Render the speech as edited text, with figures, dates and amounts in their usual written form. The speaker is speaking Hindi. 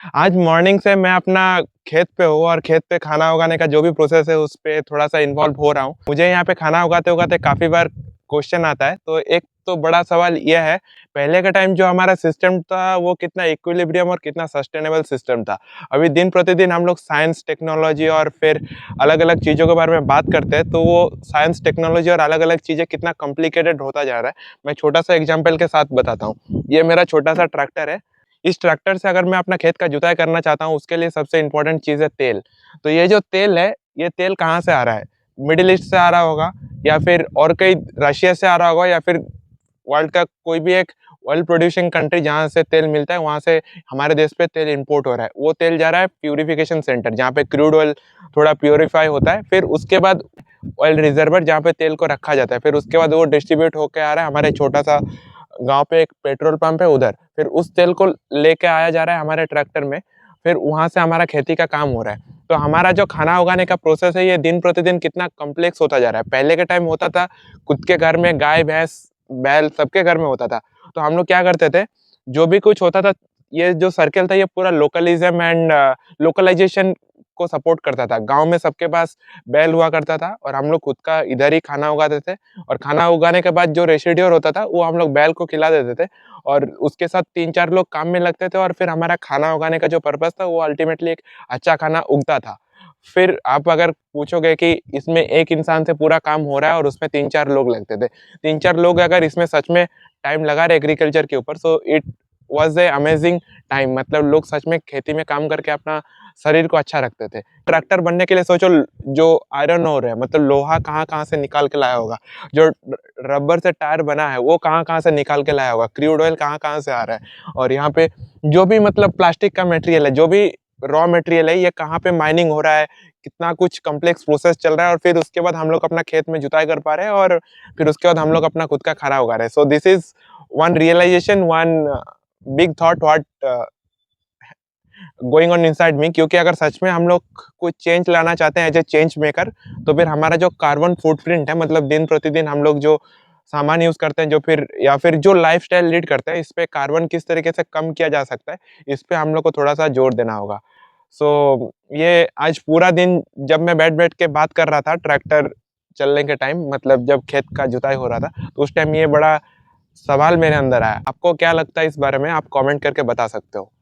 आज मॉर्निंग से मैं अपना खेत पे हूँ और खेत पे खाना उगाने का जो भी प्रोसेस है उस पे थोड़ा-सा इन्वॉल्व हो रहा हूँ। मुझे यहाँ पे खाना उगाते-उगाते काफ़ी बार क्वेश्चन आता है, तो एक तो बड़ा सवाल ये है, पहले के टाइम जो हमारा सिस्टम था वो कितना इक्विलिब्रियम और कितना सस्टेनेबल सिस्टम था। अभी दिन-प्रतिदिन हम लोग साइंस, टेक्नोलॉजी और फिर अलग-अलग चीज़ों के बारे में बात करते हैं, तो वो साइंस, टेक्नोलॉजी और अलग-अलग चीज़ें कितना कॉम्प्लिकेटेड होता जा रहा है। मैं छोटा-सा एग्ज़ाम्पल के साथ बताता हूँ। ये मेरा छोटा-सा ट्रैक्टर है। इस ट्रैक्टर से अगर मैं अपना खेत का जुताई करना चाहता हूँ, उसके लिए सबसे इम्पोर्टेंट चीज़ है तेल। तो ये जो तेल है, ये तेल कहाँ से आ रहा है? मिडल ईस्ट से आ रहा होगा या फिर और कहीं रशिया से आ रहा होगा या फिर वर्ल्ड का कोई भी एक ऑयल प्रोड्यूसिंग कंट्री जहाँ से तेल मिलता है, वहाँ से हमारे देश पे तेल इम्पोर्ट हो रहा है। वो तेल जा रहा है प्यूरिफिकेशन सेंटर, जहाँ पे क्रूड ऑयल थोड़ा प्यूरिफाई होता है। फिर उसके बाद ऑयल रिजर्वर जहाँ पे तेल को रखा जाता है। फिर उसके बाद वो डिस्ट्रीब्यूट होके आ रहा है हमारे छोटा-सा गाँव पे एक पेट्रोल पंप है उधर। फिर उस तेल को लेके आया जा रहा है हमारे ट्रैक्टर में, फिर वहाँ से हमारा खेती का काम हो रहा है। तो हमारा जो खाना उगाने का प्रोसेस है, ये दिन-प्रतिदिन कितना कॉम्प्लेक्स होता जा रहा है। पहले के टाइम होता था, खुद के घर में गाय, भैंस, बैल सबके घर में होता था। तो हम लोग क्या करते थे, जो भी कुछ होता था, ये जो सर्कल था, ये पूरा लोकलिज़्म एंड लोकलाइज़ेशन को सपोर्ट करता था। गाँव में सबके पास बैल हुआ करता था और हम लोग खुद का इधर ही खाना उगाते थे और खाना उगाने के बाद जो रेसिड्यूअर होता था, वो हम लोग बैल को खिला देते थे और उसके साथ 3-4 लोग काम में लगते थे और फिर हमारा खाना उगाने का जो पर्पज़ था, वो अल्टीमेटली एक अच्छा खाना उगता था। फिर आप अगर पूछोगे कि इसमें एक इंसान से पूरा काम हो रहा है और उसमें 3-4 लोग लगते थे। 3-4 लोग अगर इसमें सच में टाइम लगा रहे एग्रीकल्चर के ऊपर, so it was A amazing time. मतलब लोग सच में खेती में काम करके अपना शरीर को अच्छा रखते थे। ट्रैक्टर बनने के लिए सोचो, जो आयरन ओर है, मतलब लोहा कहाँ-कहाँ से निकाल के लाया होगा। जो रबर से टायर बना है, वो कहाँ-कहाँ से निकाल के लाया होगा। क्रूड ऑयल कहाँ-कहाँ से आ रहा है और यहाँ पे जो भी मतलब प्लास्टिक का मटेरियल है, जो भी रॉ मटेरियल है, ये कहाँ पे माइनिंग हो रहा है, कितना कुछ कॉम्प्लेक्स प्रोसेस चल रहा है और फिर उसके बाद हम लोग अपना खेत में जुताई कर पा रहे हैं और फिर उसके बाद हम लोग अपना खुद का खाना उगा रहे हैं। So this is one realization, one big thought what going on inside me, क्योंकि अगर सच में हम लोग कुछ चेंज लाना चाहते हैं एज ए चेंज मेकर, तो फिर हमारा जो कार्बन फुटप्रिंट है, मतलब दिन प्रतिदिन हम लोग जो सामान यूज़ करते हैं, जो फिर या फिर जो लाइफ़स्टाइल लीड करते हैं, इस पे कार्बन किस तरीके से कम किया जा सकता है, इस पे हम लोग को थोड़ा-सा जोर देना होगा। सो ये आज पूरा दिन जब मैं बैठ-बैठ के बात कर रहा था ट्रैक्टर चलने के टाइम, मतलब जब खेत का जुताई हो रहा था, तो उस टाइम ये बड़ा सवाल मेरे अंदर आया। आपको क्या लगता है इस बारे में? आप कमेंट करके बता सकते हो।